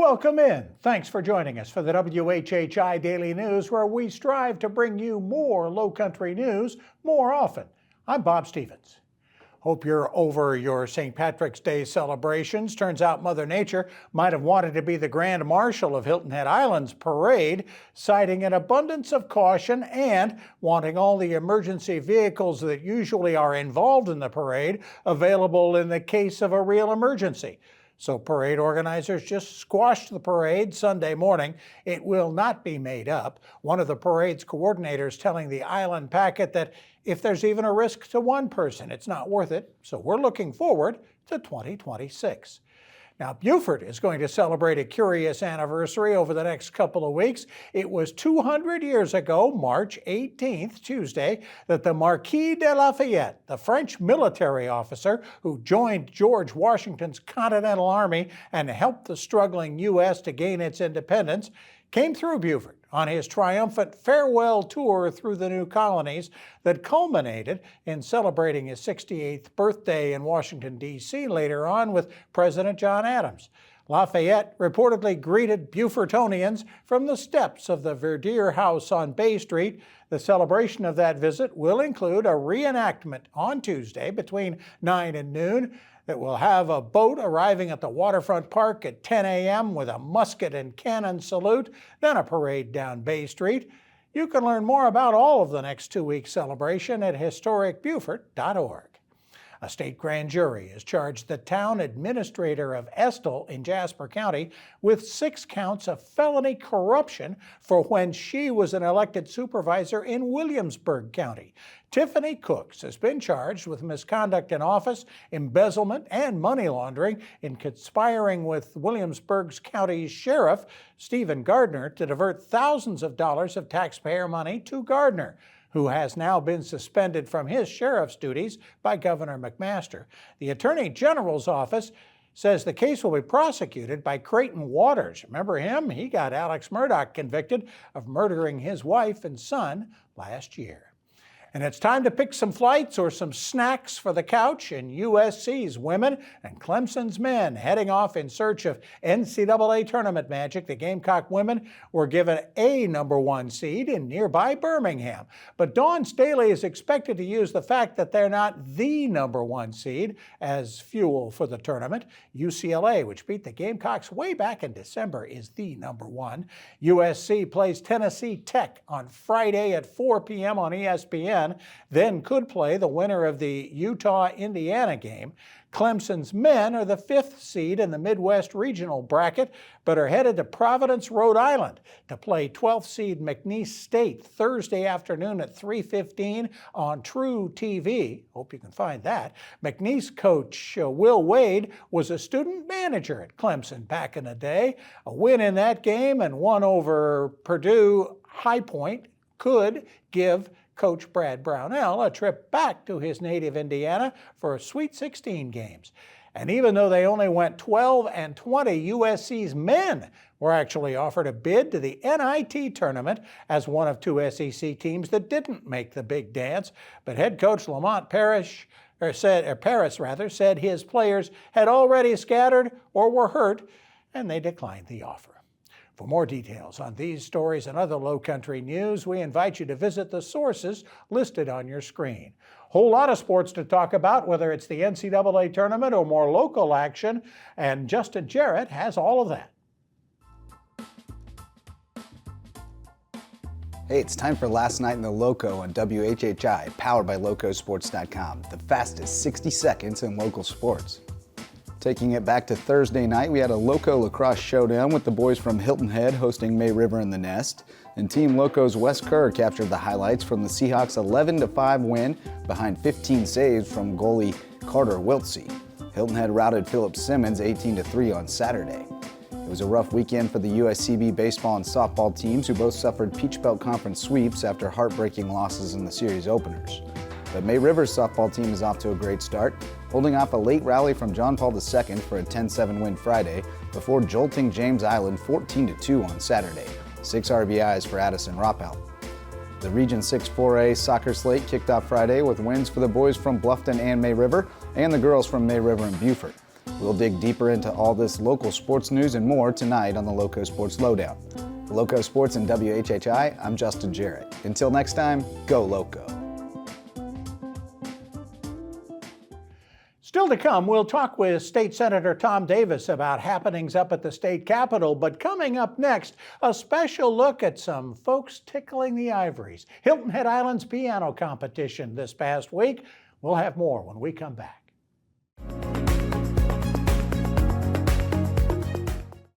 Welcome in. Thanks for joining us for the WHHI Daily News, where we strive to bring you more Lowcountry news more often. I'm Bob Stevens. Hope you're over your St. Patrick's Day celebrations. Turns out Mother Nature might have wanted to be the Grand Marshal of Hilton Head Island's parade, citing an abundance of caution and wanting all the emergency vehicles that usually are involved in the parade available in the case of a real emergency. So parade organizers just squashed the parade Sunday morning. It will not be made up. One of the parade's coordinators telling the Island Packet that if there's even a risk to one person, it's not worth it. So we're looking forward to 2026. Now, Beaufort is going to celebrate a curious anniversary over the next couple of weeks. It was 200 years ago, March 18th, Tuesday, that the Marquis de Lafayette, the French military officer who joined George Washington's Continental Army and helped the struggling U.S. to gain its independence, came through Beaufort on his triumphant farewell tour through the new colonies that culminated in celebrating his 68th birthday in Washington, D.C. later on with President John Adams. Lafayette reportedly greeted Beaufortonians from the steps of the Verdier House on Bay Street. The celebration of that visit will include a reenactment on Tuesday between 9 and noon that will have a boat arriving at the waterfront park at 10 a.m. with a musket and cannon salute, then a parade down Bay Street. You can learn more about all of the next 2-week celebration at historicbeaufort.org. A state grand jury has charged the town administrator of Estill in Jasper County with 6 counts of felony corruption for when she was an elected supervisor in Williamsburg County. Tiffany Cooks has been charged with misconduct in office, embezzlement, and money laundering in conspiring with Williamsburg County's sheriff, Stephen Gardner, to divert thousands of dollars of taxpayer money to Gardner, who has now been suspended from his sheriff's duties by Governor McMaster. The Attorney General's office says the case will be prosecuted by Creighton Waters. Remember him? He got Alex Murdaugh convicted of murdering his wife and son last year. And it's time to pick some flights or some snacks for the couch, and USC's women and Clemson's men heading off in search of NCAA tournament magic. The Gamecock women were given a #1 seed in nearby Birmingham. But Dawn Staley is expected to use the fact that they're not the #1 seed as fuel for the tournament. UCLA, which beat the Gamecocks way back in December, is the #1. USC plays Tennessee Tech on Friday at 4 p.m. on ESPN. Then could play the winner of the Utah-Indiana game. Clemson's men are the 5th seed in the Midwest regional bracket, but are headed to Providence, Rhode Island to play 12th seed McNeese State Thursday afternoon at 3:15 on True TV. Hope you can find that. McNeese coach Will Wade was a student manager at Clemson back in the day. A win in that game and one over Purdue High Point could give Coach Brad Brownell a trip back to his native Indiana for Sweet 16 games. And even though they only went 12-20, USC's men were actually offered a bid to the NIT tournament as one of 2 SEC teams that didn't make the big dance. But head coach Lamont Paris said his players had already scattered or were hurt, and they declined the offer. For more details on these stories and other Lowcountry news, we invite you to visit the sources listed on your screen. Whole lot of sports to talk about, whether it's the NCAA tournament or more local action, and Justin Jarrett has all of that. Hey, it's time for Last Night in the Lowco on WHHI, powered by LowcoSports.com, the fastest 60 seconds in local sports. Taking it back to Thursday night, we had a Lowco lacrosse showdown with the boys from Hilton Head hosting May River in the Nest. And Team Lowco's Wes Kerr captured the highlights from the Seahawks' 11-5 win behind 15 saves from goalie Carter Wiltsey. Hilton Head routed Philip Simmons 18-3 on Saturday. It was a rough weekend for the USCB baseball and softball teams, who both suffered Peach Belt Conference sweeps after heartbreaking losses in the series openers. But May River's softball team is off to a great start, holding off a late rally from John Paul II for a 10-7 win Friday before jolting James Island 14-2 on Saturday. 6 RBIs for Addison Roppelt. The Region 6 4A soccer slate kicked off Friday with wins for the boys from Bluffton and May River and the girls from May River and Beaufort. We'll dig deeper into all this local sports news and more tonight on the Loco Sports Lowdown. For Loco Sports and WHHI, I'm Justin Jarrett. Until next time, go Loco. Still to come, we'll talk with State Senator Tom Davis about happenings up at the state capitol. But coming up next, a special look at some folks tickling the ivories. Hilton Head Island's piano competition this past week. We'll have more when we come back.